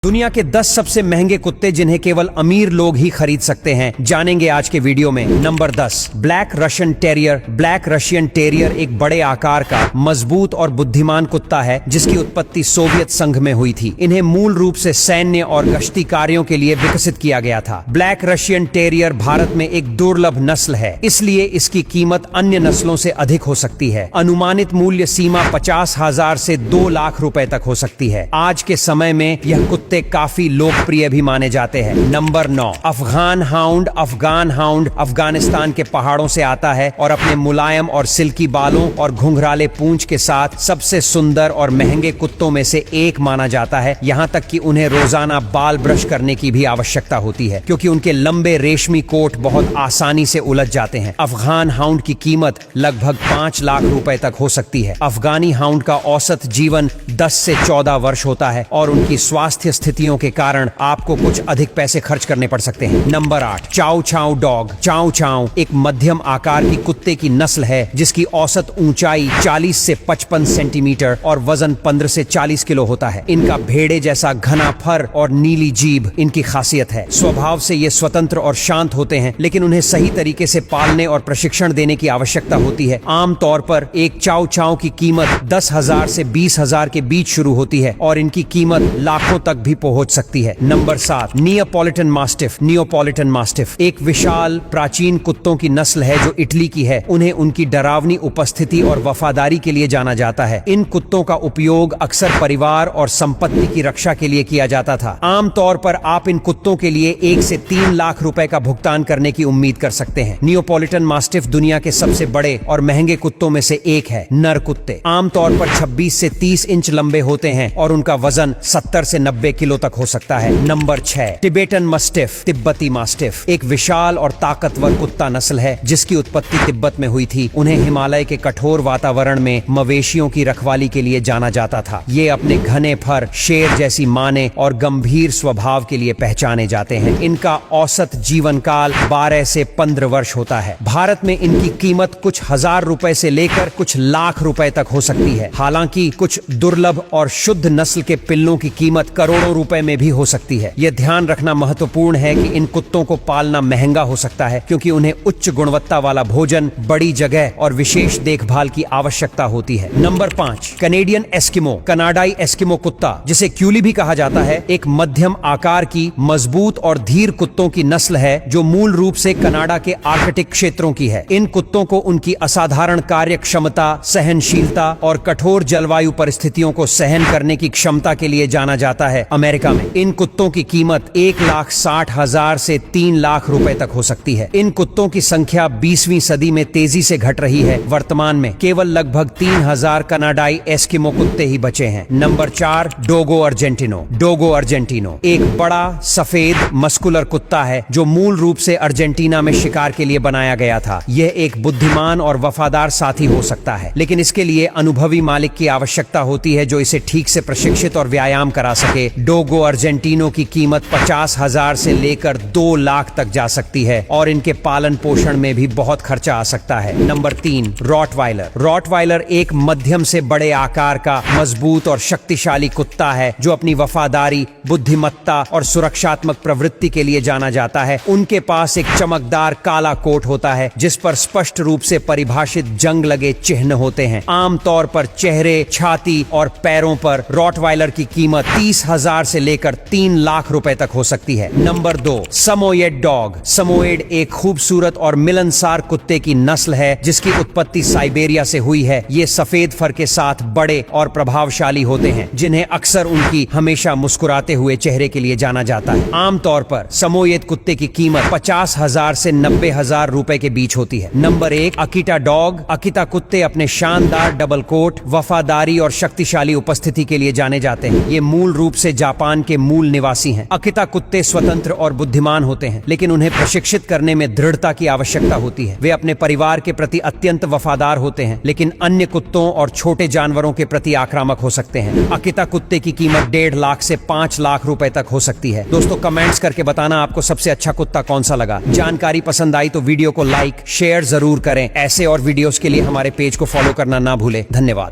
दुनिया के 10 सबसे महंगे कुत्ते जिन्हें केवल अमीर लोग ही खरीद सकते हैं, जानेंगे आज के वीडियो में। Number 10, black Russian terrier. Black Russian terrier एक बड़े आकार का मजबूत और बुद्धिमान कुत्ता है जिसकी उत्पत्ति सोवियत संघ में हुई थी। इन्हें मूल रूप से सैन्य और गश्ती कार्यों के लिए विकसित किया गया था। ब्लैक रशियन टेरियर भारत में एक दुर्लभ नस्ल है, इसलिए इसकी कीमत अन्य नस्लों से अधिक हो सकती है। अनुमानित मूल्य सीमा 50,000 से 2 लाख रुपए तक हो सकती है। आज के समय में यह कुत्ते काफी लोकप्रिय भी माने जाते हैं। Number 9, Afghan hound. Afghan hound Afghanistan के पहाड़ों से आता है और अपने मुलायम और सिल्की बालों और घुंघराले पूंछ के साथ सबसे सुंदर और महंगे कुत्तों में से एक माना जाता है। यहाँ तक कि उन्हें रोजाना बाल ब्रश करने की भी आवश्यकता होती है क्योंकि उनके लंबे रेशमी कोट बहुत आसानी से उलझ जाते हैं। अफगान हाउंड की कीमत लगभग 5 लाख रुपए तक हो सकती है। अफगानी हाउंड का औसत जीवन 10 से 14 वर्ष होता है और उनकी स्वास्थ्य स्थितियों के कारण आपको कुछ अधिक पैसे खर्च करने पड़ सकते हैं। नंबर 8, चाउ चाउ डॉग। चाउ चाउ एक मध्यम आकार की कुत्ते की नस्ल है जिसकी औसत ऊंचाई 40 से 55 सेंटीमीटर और वजन 15 से 40 किलो होता है। इनका भेड़े जैसा घना फर और नीली जीभ इनकी खासियत है। स्वभाव से ये स्वतंत्र और शांत होते हैं, लेकिन उन्हें सही तरीके से पालने और प्रशिक्षण देने की आवश्यकता होती है। आमतौर पर एक चाउ चाउ की कीमत 10,000 से 20,000 के बीच शुरू होती है और इनकी कीमत लाखों तक भी पहुंच सकती है। Number 7, Neapolitan mastiff. Neapolitan mastiff एक विशाल प्राचीन कुत्तों की नस्ल है जो इटली की है। उन्हें उनकी डरावनी उपस्थिति और वफादारी के लिए जाना जाता है। इन कुत्तों का उपयोग अक्सर परिवार और संपत्ति की रक्षा के लिए किया जाता था। आमतौर पर आप इन कुत्तों के लिए 1 से 3 लाख रुपए का भुगतान करने की उम्मीद कर सकते हैं। नियोपॉलिटन मास्टिफ दुनिया के सबसे बड़े और महंगे कुत्तों में से एक है। नर कुत्ते आमतौर पर 26 से 30 इंच लंबे होते हैं और उनका वजन 70 से 90 किलो तक हो सकता है। Number 6, Tibetan mastiff. तिब्बती मास्टिफ एक विशाल और ताकतवर कुत्ता नस्ल है जिसकी उत्पत्ति तिब्बत में हुई थी। उन्हें हिमालय के कठोर वातावरण में मवेशियों की रखवाली के लिए जाना जाता था। ये अपने घने फर, शेर जैसी माने और गंभीर स्वभाव के लिए पहचाने जाते हैं। इनका औसत जीवन काल 12 से 15 वर्ष होता है। भारत में इनकी कीमत कुछ हजार रुपए से लेकर कुछ लाख रुपए तक हो सकती है। हालांकि कुछ दुर्लभ और शुद्ध नस्ल के पिल्लों की कीमत करोड़ों रुपए में भी हो सकती है। यह ध्यान रखना महत्वपूर्ण है कि इन कुत्तों को पालना महंगा हो सकता है क्योंकि उन्हें उच्च गुणवत्ता वाला भोजन, बड़ी जगह और विशेष देखभाल की आवश्यकता होती है। Number 5, Canadian Eskimo. कनाडाई एस्किमो कुत्ता, जिसे क्यूली भी कहा जाता है, एक मध्यम आकार की मजबूत और धीर कुत्तों की नस्ल है जो मूल रूप से कनाडा के आर्कटिक क्षेत्रों की है। इन कुत्तों को उनकी असाधारण कार्य क्षमता, सहनशीलता और कठोर जलवायु परिस्थितियों को सहन करने की क्षमता के लिए जाना जाता है। अमेरिका में इन कुत्तों की कीमत 1,60,000 से 3 लाख रुपए तक हो सकती है। इन कुत्तों की संख्या 20वीं सदी में तेजी से घट रही है। वर्तमान में केवल लगभग 3,000 कनाडाई एस्किमो कुत्ते ही बचे हैं। Number 4, Dogo Argentino. Dogo Argentino एक बड़ा सफेद मस्कुलर कुत्ता है जो मूल रूप से अर्जेंटीना में शिकार के लिए बनाया गया था। यह एक बुद्धिमान और वफादार साथी हो सकता है, लेकिन इसके लिए अनुभवी मालिक की आवश्यकता होती है जो इसे ठीक से प्रशिक्षित और व्यायाम करा सके। डोगो अर्जेंटिनो की कीमत 50,000 से लेकर 2 लाख तक जा सकती है और इनके पालन पोषण में भी बहुत खर्चा आ सकता है। Number 3, Rottweiler. रॉटवाइलर एक मध्यम से बड़े आकार का मजबूत और शक्तिशाली कुत्ता है जो अपनी वफादारी, बुद्धिमत्ता और सुरक्षात्मक प्रवृत्ति के लिए जाना जाता है। उनके पास एक चमकदार काला कोट होता है जिस पर स्पष्ट रूप से परिभाषित जंग लगे चिन्ह होते हैं। आमतौर पर चेहरे, छाती और पैरों पर रॉटवाइलर की कीमत 30,000 से लेकर 3 लाख रुपए तक हो सकती है। Number 2, समोयेड dog. समोयेड एक खूबसूरत और मिलनसार कुत्ते की नस्ल है जिसकी उत्पत्ति साइबेरिया से हुई है। ये सफेद फर के साथ बड़े और प्रभावशाली होते हैं जिन्हें अक्सर उनकी हमेशा मुस्कुराते हुए चेहरे के लिए जाना जाता है। आमतौर पर समोयेड कुत्ते की कीमत 50,000 से 90,000 रुपए के बीच होती है। Number 1, Akita dog. अकीता कुत्ते अपने शानदार डबल कोट, वफादारी और शक्तिशाली उपस्थिति के लिए जाने जाते हैं। ये मूल रूप से जापान के मूल निवासी हैं। अकीता कुत्ते स्वतंत्र और बुद्धिमान होते हैं, लेकिन उन्हें प्रशिक्षित करने में दृढ़ता की आवश्यकता होती है। वे अपने परिवार के प्रति अत्यंत वफादार होते हैं, लेकिन अन्य कुत्तों और छोटे जानवरों के प्रति आक्रामक हो सकते हैं। अकीता कुत्ते की कीमत 1.5 लाख से 5 लाख रुपए तक हो सकती है। दोस्तों, कमेंट्स करके बताना आपको सबसे अच्छा कुत्ता कौन सा लगा। जानकारी पसंद आई तो वीडियो को लाइक, शेयर जरूर करें। ऐसे और वीडियोस के लिए हमारे पेज को फॉलो करना ना भूलें। धन्यवाद।